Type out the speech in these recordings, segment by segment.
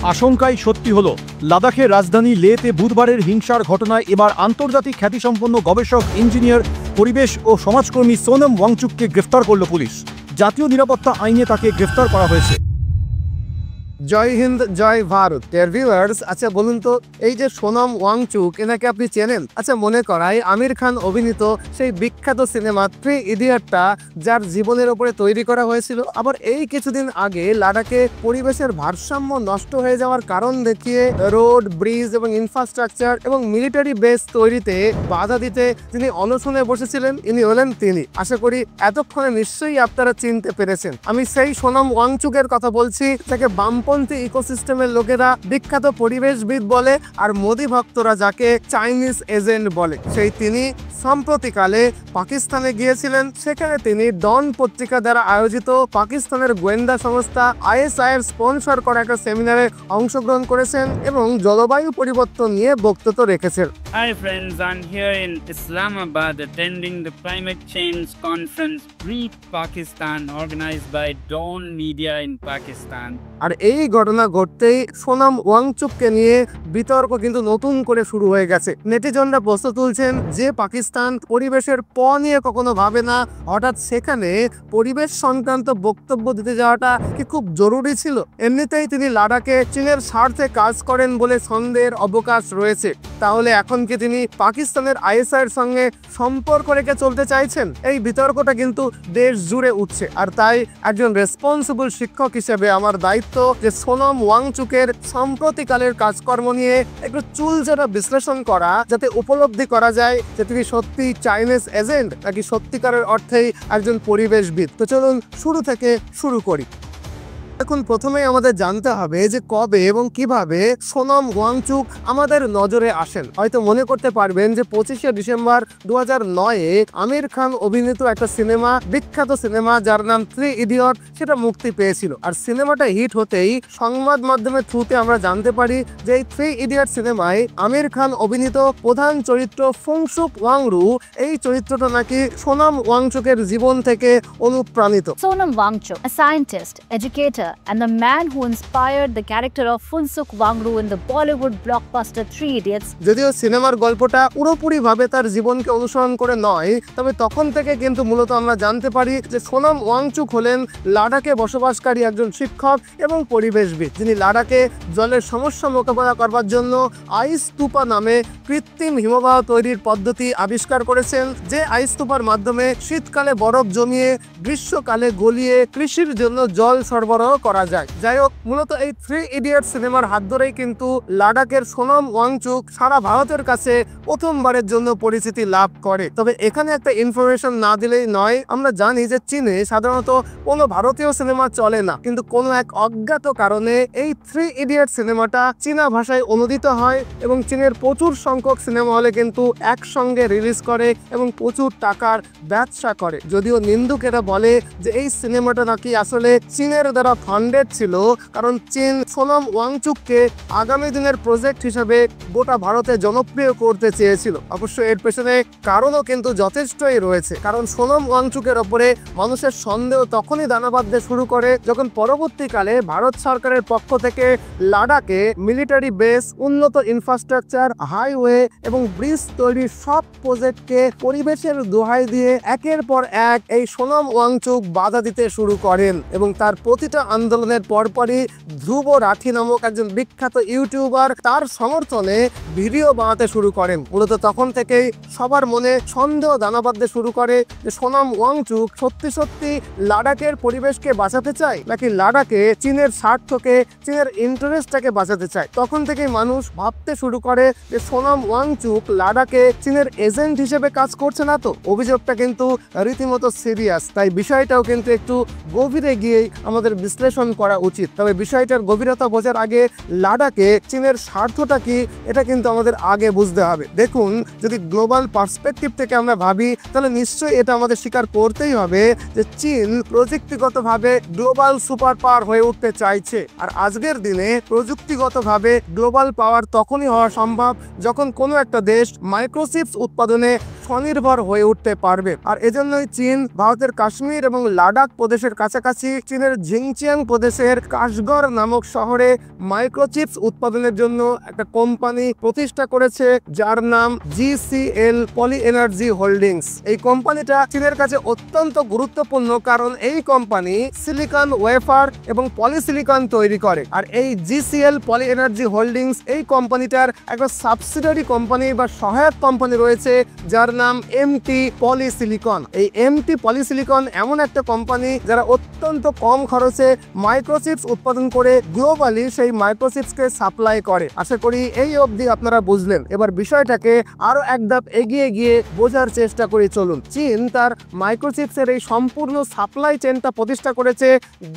আশঙ্কাই সত্যি হলো। লাদাখের রাজধানী লেতে বুধবারের হিংসার ঘটনায় এবার আন্তর্জাতিক খ্যাতিসম্পন্ন গবেষক, ইঞ্জিনিয়ার, পরিবেশ ও সমাজকর্মী সোনম ওয়াংচুককে গ্রেফতার করল পুলিশ। জাতীয় নিরাপত্তা আইনে তাকে গ্রেফতার করা হয়েছে। জয় হিন্দ, জয় ভারত ডিয়ার ভিউয়ার্স। আচ্ছা বলুন তো, এই যে সোনম ওয়াংচুক, এনাকে আপনি চেনেন? আচ্ছা মনে করাই, আমির খান অভিনীত সেই বিখ্যাত সিনেমা থ্রি ইডিয়টটা যার জীবনের উপরে তৈরি করা হয়েছিল, আবার এই কিছুদিন আগে লাদাখে পরিবেশের ভারসাম্য নষ্ট হয়ে যাওয়ার কারণ দেখিয়ে রোড, ব্রিজ এবং ইনফ্রাস্ট্রাকচার এবং মিলিটারি বেস তৈরিতে বাধা দিতে যিনি অনশনে বসেছিলেন, ইনি হলেন তিনি। আশা করি এতক্ষণে নিশ্চয়ই আপনারা চিনতে পেরেছেন। আমি সেই সোনম ওয়াংচুকের কথা বলছি, যাকে বামপন্থী ইকোসিস্টেমের লোকেরা বিখ্যাত পরিবেশবিদ বলে, আর মোদি ভক্তরা যাকে চাইনিজ এজেন্ট বলে। সেই তিনি সম্প্রতিকালে পাকিস্তানে গিয়েছিলেন। সেখানে তিনি ডন পত্রিকা দ্বারা আয়োজিত পাকিস্তানের গোয়েন্দা সংস্থা ISI এর স্পন্সর করা একটা সেমিনারে অংশগ্রহণ করেছেন এবং জলবায়ু পরিবর্তন নিয়ে বক্তব্য রেখেছেন। Hi friends, I'm here in Islamabad attending the Climate Change Conference Brief Pakistan organized by Dawn Media in Pakistan. আর এই ঘটনা ঘটতেই সোনম ওয়াংচুককে নিয়ে বিতর্ক কিন্তু নতুন করে শুরু হয়ে গেছে। নেটিজনরা প্রশ্ন তুলছেন যে পাকিস্তান পরিবেশের নিয়ে কখনো ভাবে না, হঠাৎ সেখানে পরিবেশ সংক্রান্ত বক্তব্য দিতে যাওয়াটা কি খুব জরুরি ছিল? এমনিতেই তিনি লাদাখে চীনের স্বার্থে কাজ করেন বলে সন্দেহের অবকাশ রয়েছে। তাহলে এখন কি তিনি পাকিস্তানের ISI এর সঙ্গে সম্পর্ক রেখে চলতে চাইছেন? এই বিতর্কটা কিন্তু দেশ জুড়ে উঠছে। আর তাই একজন রেসপন্সিবল শিক্ষক হিসেবে আমার দায়িত্ব যে সোনম ওয়াংচুকের সাম্প্রতিকালের কাজকর্ম নিয়ে একটু চুলচেরা বিশ্লেষণ করা, যাতে উপলব্ধি করা যায় যে তিনি সত্যি চাইনিজ এজেন্ট নাকি সত্যিকারের অর্থেই একজন পরিবেশবিদ। তো চলুন শুরু থেকে শুরু করি। এখন প্রথমেই আমাদের জানতে হবে যে কবে এবং কিভাবে সোনম ওয়াংচুক আমাদের নজরে আসেন। হয়তো মনে করতে পারবেন যে 25শে ডিসেম্বর 2009-এ আমির খান অভিনীত একটা সিনেমা, বিখ্যাত সিনেমা যার নাম থ্রি ইডিয়ট, সেটা মুক্তি পেয়েছিল। আর সিনেমাটা হিট হতেই সংবাদ মাধ্যমের থ্রুতে আমরা জানতে পারি যে এই থ্রি ইডিয়ট সিনেমায় আমির খান অভিনীত প্রধান চরিত্র ফুংসুক ওয়াংরু, এই চরিত্রটা নাকি সোনম ওয়াংচুকের জীবন থেকে অনুপ্রাণিত। Sonam Wangchuk, a scientist, educator, and the man who inspired the character of Funsuk Wangru in the Bollywood blockbuster Three Idiots. যদিও সিনেমার গল্পটা পুরোপুরি ভাবে তার জীবনকে অনুসরণ করে নয়, তবে তখন থেকে কিন্তু মূলত আমরা জানতে পারি যে সোনম ওয়াংচুক হলেন লাদাখে বসবাসকারী একজন শিক্ষক এবং পরিবেশবিদ, যিনি লাদাখে জলের সমস্যা মোকাবেলা করবার জন্য আইস স্তূপা নামে কৃত্রিম হিমবাহ তৈরির পদ্ধতি আবিষ্কার করেছেন, যে আইস স্তূপার মাধ্যমে শীতকালে বরফ জমিয়ে গ্রীষ্মকালে গলিয়ে কৃষির জন্য জল সরবরাহ করা যায়। যাই হোক, মূলত এই থ্রি ইডিয়ট সিনেমার হাত ধরেই কিন্তু লাদাখের সোনম ওয়াংচুক সারা ভারতের কাছে প্রথমবারের জন্য পরিচিতি লাভ করে। তবে এখানে একটা ইনফরমেশন না দিলেই নয়, আমরা জানি যে চীনে সাধারণত কোনো ভারতীয় সিনেমা চলে না, কিন্তু কোনো এক অজ্ঞাত কারণে এই থ্রি ইডিয়ট সিনেমাটা চীনা ভাষায় অনুদিত হয় এবং চীনের প্রচুর সংখ্যক সিনেমা হলে কিন্তু একসঙ্গে রিলিজ করে এবং প্রচুর টাকার ব্যবসা করে। যদিও নিন্দুকেরা বলে যে এই সিনেমাটা নাকি আসলে চীনের দ্বারা ফান্ডেড ছিল, কারণ চীন সোনম ওয়াংচুককে আগামী দিনের প্রজেক্ট হিসেবে গোটা ভারতে জনপ্রিয় করতে চেয়েছিল। অবশ্য এর পেছনে কারণও কিন্তু যথেষ্টই রয়েছে, কারণ সোনম ওয়াংচুকের ওপরে মানুষের সন্দেহ তখনই দানা বাঁধতে শুরু করে যখন পরবর্তীকালে ভারত সরকারের পক্ষ থেকে লাদাখে মিলিটারি বেস, উন্নত ইনফ্রাস্ট্রাকচার, হাইওয়ে এবং ব্রিজ তৈরির সব প্রজেক্টকে পরিবেশের দোহাই দিয়ে একের পর এক এই সোনম ওয়াংচুক বাধা দিতে শুরু করেন এবং তার প্রতিটা আন্দোলনের পরপরই ধ্রুব রাঠি নামক একজন বিখ্যাত ইউটিউবার তার সমর্থনে ভিডিও বানাতে শুরু করেন। মূলত তখন থেকেই সবার মনে সন্দেহ দানা বাঁধতে শুরু করে যে সোনম ওয়াংচুক সত্যি সত্যি লাদাখের পরিবেশকে বাঁচাতে চায় নাকি লাদাখে চীনের স্বার্থকে, চীনের ইন্টারেস্টটাকে বাঁচাতে চায়। তখন থেকেই মানুষ ভাবতে শুরু করে যে সোনম ওয়াংচুক লাদাখে চীনের এজেন্ট হিসেবে কাজ করছে না তো। অভিযোগটা কিন্তু রীতিমতো সিরিয়াস, তাই বিষয়টাও কিন্তু একটু গভীরে গিয়েই আমাদের বিশ্লেষণ করা উচিত। তবে বিষয়টার গভীরতা বোঝার আগে লাদাখে চীনের স্বার্থটা কি, এটা কিন্তু আমাদের আগে বুঝতে হবে। দেখুন, যদি গ্লোবাল পার্সপেক্টিভ থেকে আমরা ভাবি, তাহলে নিশ্চয়ই এটা আমাদের স্বীকার করতেই হবে যে চীন প্রযুক্তিগতভাবে গ্লোবাল সুপার পাওয়ার হয়ে উঠতে চাইছে। আর আজকের দিনে প্রযুক্তিগতভাবে গ্লোবাল পাওয়ার তখনই হওয়া সম্ভব যখন কোনো একটা দেশ মাইক্রোচিপস উৎপাদনে স্বনির্ভর হয়ে উঠতে পারবে। আর এজন্যই চীন ভারতের কাশ্মীর এবং লাদাখ প্রদেশের কাছাকাছি চীনের জিংচিয়াং প্রদেশের কাশগড় নামক শহরে মাইক্রোচিপস উৎপাদনের জন্য একটা কোম্পানি প্রতিষ্ঠা করেছে, যার নাম GCL পলি এনার্জি হোল্ডিংস। এই কোম্পানিটা চীনের কাছে অত্যন্ত গুরুত্বপূর্ণ, কারণ এই কোম্পানি সিলিকন ওয়েফার এবং পলিসিলিকন তৈরি করে। আর এই GCL পলি এনার্জি হোল্ডিংস এই কোম্পানিটার একটা সাবসিডিয়ারি কোম্পানি বা সহায়ক কোম্পানি রয়েছে, যার নাম MT পলিসিলিকন। এই MT পলিসিলিকন এমন একটা কোম্পানি যারা অত্যন্ত কম খরচে মাইক্রোচিপস উৎপাদন করে গ্লোবালি সেই মাইক্রোচিপসকে সাপ্লাই করে। আশা করি এই অবধি আপনারা বুঝলেন। এবার বিষয়টাকে আরো এক ধাপ এগিয়ে গিয়ে বোঝার চেষ্টা করি চলুন। চীন তার মাইক্রোচিপসের এই সম্পূর্ণ সাপ্লাই চেনটা প্রতিষ্ঠা করেছে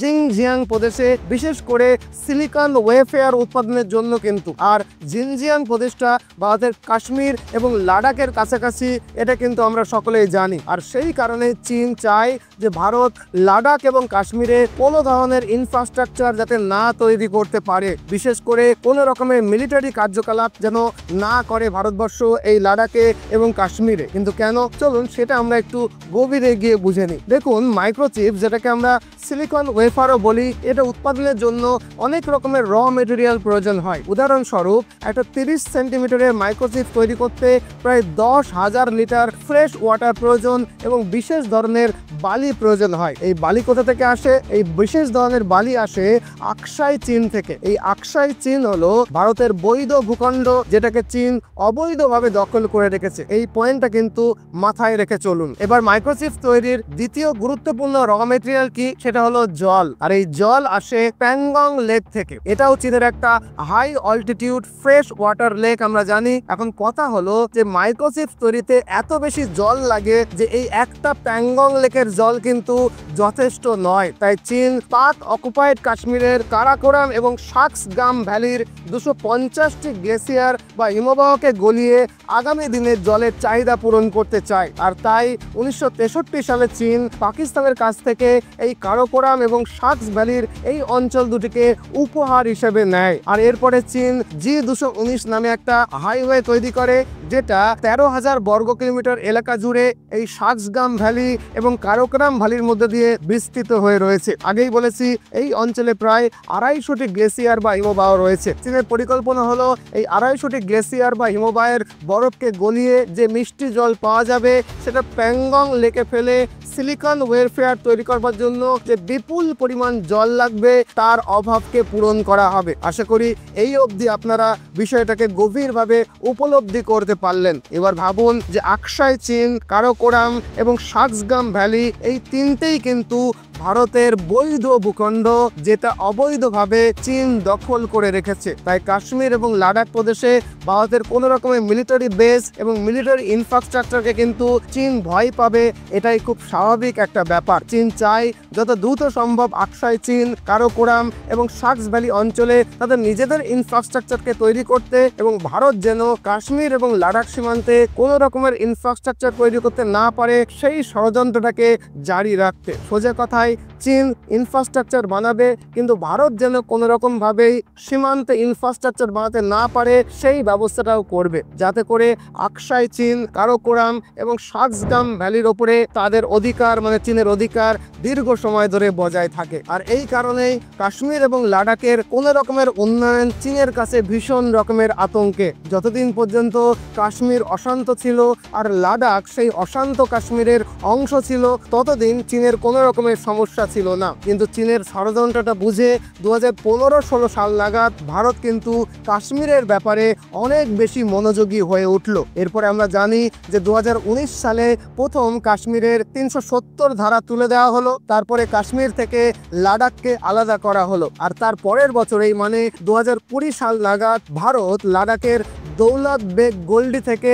জিংজিয়াং প্রদেশে, বিশেষ করে সিলিকন ওয়েফেয়ার উৎপাদনের জন্য কিন্তু। আর জিনজিয়াং প্রদেশটা ভারতের কাশ্মীর এবং লাদাখের কাছাকাছি, এটা কিন্তু আমরা সকলেই জানি। আর সেই কারণে চীন চায় যে ভারত লাদাখ এবং কাশ্মীরে কোনো ধরনের ইনফ্রাস্ট্রাকচার যাতে না তৈরি করতে পারে, বিশেষ করে কোনো রকমের মিলিটারি কার্যকলাপ যেন না করে ভারতবর্ষ এই লাদাখে এবং কাশ্মীরে। কিন্তু কেন, চলুন সেটা আমরা একটু গভীরে গিয়ে বুঝে নিই। দেখুন, মাইক্রোচিপ যেটাকে আমরা সিলিকন ওয়েফারও বলি, এটা উৎপাদনের জন্য অনেক রকমের র মেটেরিয়াল প্রয়োজন হয়। উদাহরণস্বরূপ একটা 30 সেন্টিমিটারের মাইক্রোচিপ তৈরি করতে প্রায় 10,000 লিটার ফ্রেশ ওয়াটার প্রয়োজন এবং বিশেষ ধরনের বালি প্রয়োজন হয়। এই বালি কোথা থেকে আসে? এই বিশেষ ধরনের বালি আসে আকসাই চীন থেকে। এই আকসাই চীন হলো ভারতের বৈধ ভূখণ্ড, যেটাকে চীন অবৈধভাবে দখল করে রেখেছে। এই পয়েন্টটা কিন্তু মাথায় রেখে চলুন। এবার মাইক্রোচিপ তৈরির দ্বিতীয় গুরুত্বপূর্ণ র মেটেরিয়াল কি? সেটা হলো জল। আর এই জল আসে প্যাংগং লেক থেকে। এটাও চীনের একটা high altitude fresh water lake, আমরা জানি। এখন কথা হলো যে মাইক্রোচিপ তৈরিতে এত বেশি জল লাগে যে এই একটা প্যাংগং লেকের জল কিন্তু যথেষ্ট নয়। তাই চীন পাক অকুপাইড কাশ্মীরের কারাকোরাম এবং সাক্সগাম ভ্যালির 250টি গ্লেসিয়ার বা হিমবাহকে গলিয়ে আগামী দিনে জলের চাহিদা পূরণ করতে চায়। আর তাই 1963 সালে চীন পাকিস্তানের কাছ থেকে এই কারাকোরাম এবং সাক্স ভ্যালির এই অঞ্চল দুটিকে উপহার হিসেবে নেয়। আর এরপরে চীন G219 নামে একটা হাইওয়ে তৈরি করে, যেটা 13,000 বর্গ কিলোমিটার এলাকা জুড়ে এই সাক্সগাম ভ্যালি এবং কারাকোরাম ভ্যালির মধ্যে দিয়ে বিস্তৃত হয়ে রয়েছে। আগেই বলেছি এই অঞ্চলে প্রায় 250টি গ্লেসিয়ার বা হিমবাহ রয়েছে। চীনের পরিকল্পনা হলো এই 250টি গ্লেসিয়ার বা হিমবাহের বরফকে গলিয়ে যে মিষ্টি জল পাওয়া যাবে সেটা প্যাংগং লেকে ফেলে সিলিকন ওয়েফেয়ার তৈরি করবার জন্য যে বিপুল পরিমাণ জল লাগবে তার অভাবকে পূরণ করা হবে। আশা করি এই অবধি আপনারা বিষয়টাকে গভীরভাবে উপলব্ধি করতে পারলেন। এবার ভাবুন যে আকসাই চীন, কারাকোরাম এবং সাক্সগাম ভ্যালি এই তিনটেই কিন্তু ভারতের বৈধ ভূখণ্ড, যেটা অবৈধভাবে চীন দখল করে রেখেছে। তাই কাশ্মীর এবং লাদাখ প্রদেশে ভারতের কোনো রকমের মিলিটারি বেস এবং মিলিটারি ইনফ্রাস্ট্রাকচারকে কিন্তু চীন ভয় পাবে। এটাই খুব স্বাভাবিক একটা ব্যাপার। চীন চায় যত দ্রুত সম্ভব আকসাই চীন, কারাকোরাম এবং সাক্স ভ্যালি অঞ্চলে তাদের নিজেদের ইনফ্রাস্ট্রাকচারকে তৈরি করতে, এবং ভারত যেন কাশ্মীর এবং লাদাখ সীমান্তে কোনো রকমের ইনফ্রাস্ট্রাকচার তৈরি করতে না পারে, সেই ষড়যন্ত্রটাকে জারি রাখতে। সোজা কথায় চীন ইনফ্রাস্ট্রাকচার বানাবে, কিন্তু ভারত যেন কোনো রকম ভাবেই সীমান্তে ইনফ্রাস্ট্রাকচার বানাতে না পারে সেই ব্যবস্থাটাও করবে, যাতে করে আকসাই চীন, কারাকোরাম এবং সাক্সগাম ভ্যালির ওপরে তাদের অধিকার, মানে চীনের অধিকার দীর্ঘ সময় ধরে বজায় থাকে। আর এই কারণেই কাশ্মীর এবং লাদাখের কোনো রকমের উন্নয়ন চীনের কাছে ভীষণ রকমের আতঙ্কে। যতদিন পর্যন্ত কাশ্মীর অশান্ত ছিল আর লাদাখ সেই অশান্ত কাশ্মীরের অংশ ছিল, ততদিন চীনের কোনো রকমের সমস্যা ছিল না। কিন্তু চীনের ষড়যন্ত্রটা বুঝে 2015-16 সাল নাগাদ ভারত কিন্তু কাশ্মীরের ব্যাপারে অনেক বেশি মনোযোগী হয়ে উঠল। এরপরে আমরা জানি যে 2019 সালে প্রথম কাশ্মীরের 370 ধারা তুলে দেওয়া হলো। তারপরে কাশ্মীর থেকে লাদাখকে আলাদা করা হলো। আর তার পরের বছরেই, মানে 2020 সাল নাগাদ ভারত লাদাখের দৌলত বেগ গোল্ডি থেকে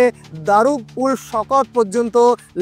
দারুকপুর শকত পর্যন্ত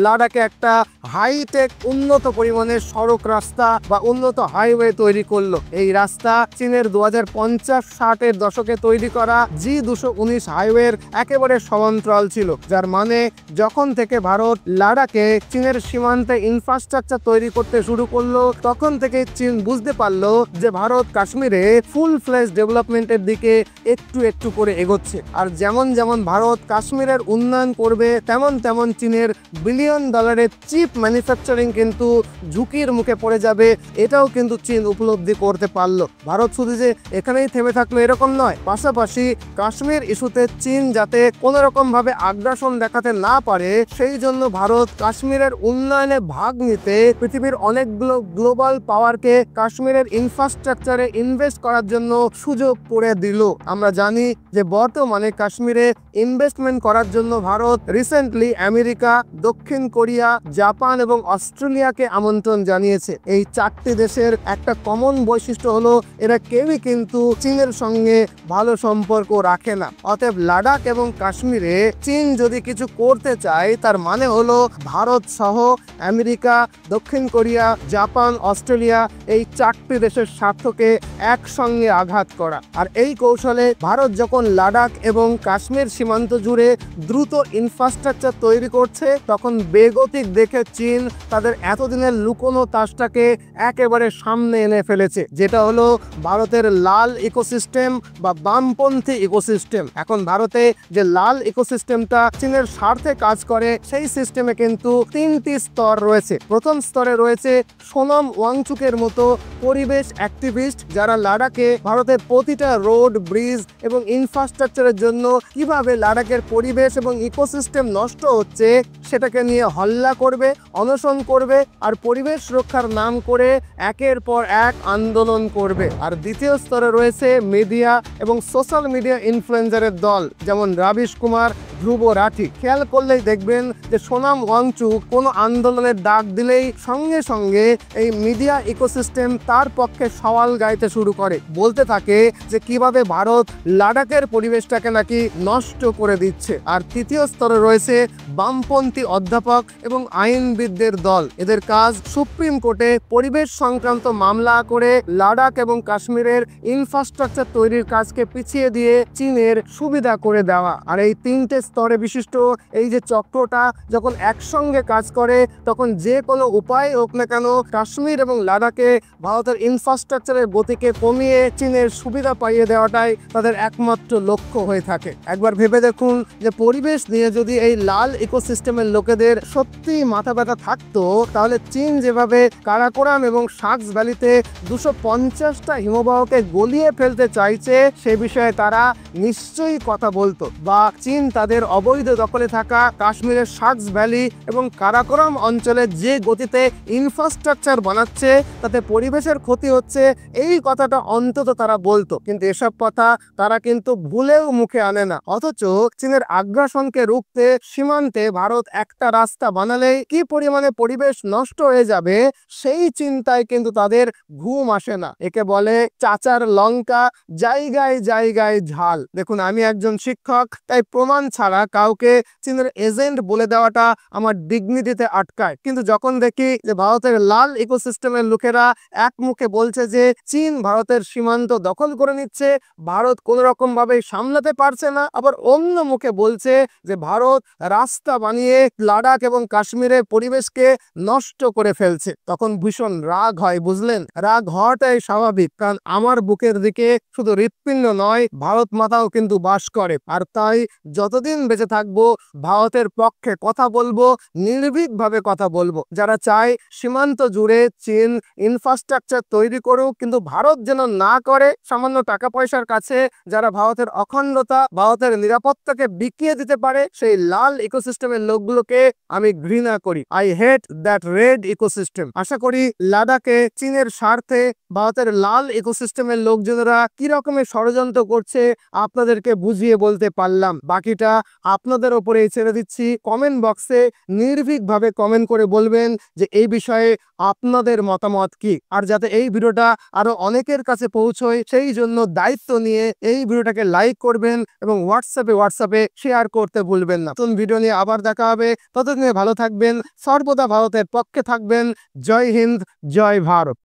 লাদাখে একটা হাইটেক উন্নত পরিমাণের সড়ক রাস্তা বা উন্নত হাইওয়ে তৈরি করলো। এই রাস্তা চীনের 2050-60-এর দশকে তৈরি করা G219 হাইওয়ের একেবারে সমান্তরাল ছিল, যার মানে যখন থেকে ভারত লাদাখে চীনের সীমান্তে ইনফ্রাস্ট্রাকচার তৈরি করতে শুরু করলো, তখন থেকে চীন বুঝতে পারলো যে ভারত কাশ্মীরে ফুল ফ্লেজ ডেভেলপমেন্টের দিকে একটু একটু করে এগোচ্ছে। আর যেমন যেমন ভারত কাশ্মীরের উন্নয়ন করবে তেমন তেমন চীনের বিলিয়ন ডলারের চিপ ম্যানুফ্যাকচারিং কিন্তু ঝুঁকির মুখে পড়ে যাবে, এটাও কিন্তু চীন উপলব্ধি করতে পারলো। ভারত শুধু যে এখানেই থেমে থাকলো এরকম নয়, পাশাপাশি কাশ্মীর ইস্যুতে চীন যাতে কোনো রকম ভাবে আগ্রাসন দেখাতে না পারে সেই জন্য ভারত কাশ্মীরের উন্নয়নে ভাগ নিতে পৃথিবীর অনেকগুলো গ্লোবাল পাওয়ারকে কাশ্মীরের ইনফ্রাস্ট্রাকচারে ইনভেস্ট করার জন্য সুযোগ করে দিল। আমরা জানি যে বর্তমানে কাশ্মীরে ইনভেস্টমেন্ট করার জন্য ভারত রিসেন্টলি আমেরিকা, দক্ষিণ কোরিয়া, জাপান এবং অস্ট্রেলিয়াকে আমন্ত্রণ জানিয়েছে। এই 4টি দেশের একটা কমন বৈশিষ্ট্য হলো এরা কেউই কিন্তু চীনের সঙ্গে ভালো সম্পর্ক রাখে না। অতএব লাদাখ এবং কাশ্মীরে চীন যদি কিছু করতে চায় তার মানে হলো ভারত সহ আমেরিকা, দক্ষিণ কোরিয়া, জাপান, অস্ট্রেলিয়া এই 4টি দেশের স্বার্থকে একসঙ্গে আঘাত করা। আর এই কৌশলে ভারত যখন লাদাখ এবং কাশ্মীর সীমান্ত জুড়ে দ্রুত ইনফ্রাস্ট্রাকচার তৈরি করছে তখন বেগতিক দেখে চীন তাদের এতদিনের লুকোনো তাসটাকে একেবারে সামনে এনে ফেলেছে, যেটা হলো ভারতের লাল ইকোসিস্টেম বা বামপন্থী ইকোসিস্টেম। এখন ভারতে যে লাল ইকোসিস্টেমটা চীনের স্বার্থে কাজ করে সেই সিস্টেমে কিন্তু 3টি স্তর রয়েছে। প্রথম স্তরে রয়েছে সোনম ওয়াংচুকের মতো পরিবেশ অ্যাক্টিভিস্ট যারা লাদাখে ভারতের প্রতিটা রোড, ব্রিজ এবং ইনফ্রাস্ট্রাকচারের জন্য কিভাবে লাদাখের পরিবেশ এবং ইকোসিস্টেম নষ্ট হচ্ছে সেটাকে নিয়ে হল্লা করবে, অনশন করবে আর পরিবেশ রক্ষার নাম করে একের পর এক আন্দোলন করবে। আর দ্বিতীয় স্তরে রয়েছে মিডিয়া এবং সোশ্যাল মিডিয়া ইনফ্লুয়েন্সারের দল, যেমন রাবিশ কুমার, ধ্রুব রাঠি। খেয়াল করলেই দেখবেন যে সোনাম ওয়াংচুক কোনো আন্দোলনের ডাক দিলেই সঙ্গে সঙ্গে এই মিডিয়া ইকোসিস্টেম তার পক্ষে সওয়াল গাইতে শুরু করে, বলতে থাকে যে কিভাবে ভারত লাদাখের পরিবেশটাকে নাকি নষ্ট করে দিচ্ছে। আর তৃতীয় স্তরে রয়েছে বামপন্থী অধ্যাপক এবং আইনবিদদের দল। এদের কাজ সুপ্রিম কোর্টে পরিবেশ সংক্রান্ত মামলা করে লাদাখ এবং কাশ্মীরের ইনফ্রাস্ট্রাকচার তৈরির কাজকে পিছিয়ে দিয়ে চীনের সুবিধা করে দেওয়া। আর এই 3টে স্তরে বিশিষ্ট এই যে চক্রটা যখন একসঙ্গে কাজ করে তখন যে কোনো উপায় হোক না কেন কাশ্মীর এবং লাদাখে ভারতের ইনফ্রাস্ট্রাকচারের গতিকে কমিয়ে চীনের সুবিধা পাইয়ে দেওয়াটাই তাদের একমাত্র লক্ষ্য হয়ে থাকে। একবার ভেবে দেখুন যে পরিবেশ নিয়ে যদি এই লাল ইকোসিস্টেমের লোকেদের সত্যি মাথা ব্যথা থাকতো তাহলে চীন যেভাবে কারাকোরাম এবং সাক্স ভ্যালিতে 250টা হিমবাহকে গলিয়ে ফেলতে চাইছে সে বিষয়ে তারা নিশ্চয়ই কথা বলতো। বা চীন তাদের অবৈধ দখলে থাকা কাশ্মীরের সাক্স ভ্যালি এবং কারাকোরাম অঞ্চলে যে গতিতে ইনফ্রাস্ট্রাকচার বানাচ্ছে তাতে পরিবেশের ক্ষতি হচ্ছে এই কথাটা অন্তত তারা বলতো। কিন্তু এসব কথা তারা কিন্তু ভুলেও মুখে আনে না। অথচ চীনের আগ্রাসনকে রুখতে সীমান্তে ভারত একটা রাস্তা বানালেই কি পরিমাণে পরিবেশ নষ্ট হয়ে যাবে সেই চিন্তায় কিন্তু তাদের ঘুম আসে না। একে বলে চাচার লঙ্কা, জায়গায় জায়গায় ঝাল। দেখুন, আমি একজন শিক্ষক, তাই প্রমাণ ছাড়া কাউকে চীনের এজেন্ট বলে দেওয়াটা আমার ডিগনিটিতে আটকায়। কিন্তু যখন দেখি যে ভারতের লাল ইকোসিস্টেমের লোকেরা এক মুখে বলছে যে চীন ভারতের সীমান্ত দখল করে নিচ্ছে, ভারত কোন রকম ভাবে সামলাতে পারছে না, আবার অন্য মুখে বলছে যে ভারত রাস্তা বানিয়ে লাদাখ এবং কাশ্মীরের পরিবেশকে নষ্ট করে ফেলছে, তখন ভীষণ রাগ হয়। বুঝলেন, রাগ হওয়াটাই স্বাভাবিক, কারণ আমার বুকের দিকে শুধু হৃৎপিণ্ড নয় ভারত মাতাও কিন্তু বাস করে। আর তাই যতদিন বেঁচে থাকবো ভারতের পক্ষে কথা বলবো, নির্ভীকভাবে কথা বলবো। যারা চায় সীমান্ত জুড়ে চীন ইনফ্রাস্ট্রাকচার তৈরি করুক কিন্তু ভারত যেন না করে, সামান্য টাকা পয়সার কাছে যারা ভারতের অখণ্ডতা, ভারতের নিরাপত্তাকে বিকিয়ে দিতে পারে, সেই লাল ইকোসিস্টেমের লোকগুলোকে আমি ঘৃণা করি। I hate that red ecosystem. আশা করি লাদাখে চীনের স্বার্থে ভারতের লাল ইকোসিস্টেমের লোকজনেরা কি রকমের ষড়যন্ত্র করছে আপনাদেরকে বুঝিয়ে বলতে পারলাম। বাকিটা আপনাদের ওপরেই ছেড়ে দিচ্ছি। কমেন্ট বক্সে নির্ভীকভাবে কমেন্ট করে বলবেন যে এই বিষয়ে আপনাদের মতামত কি। আর যাতে এই ভিডিওটা আরো অনেকের কাছে পৌঁছয় সেই জন্য দায়িত্ব নিয়ে এই ভিডিওটাকে লাইক করবেন এবং হোয়াটসঅ্যাপে শেয়ার করতে ভুলবেন না। নতুন ভিডিও নিয়ে আবার দেখা হবে, ততদিনে ভালো থাকবেন, সর্বদা ভারতের পক্ষে থাকবেন। জয় হিন্দ, জয় ভারত।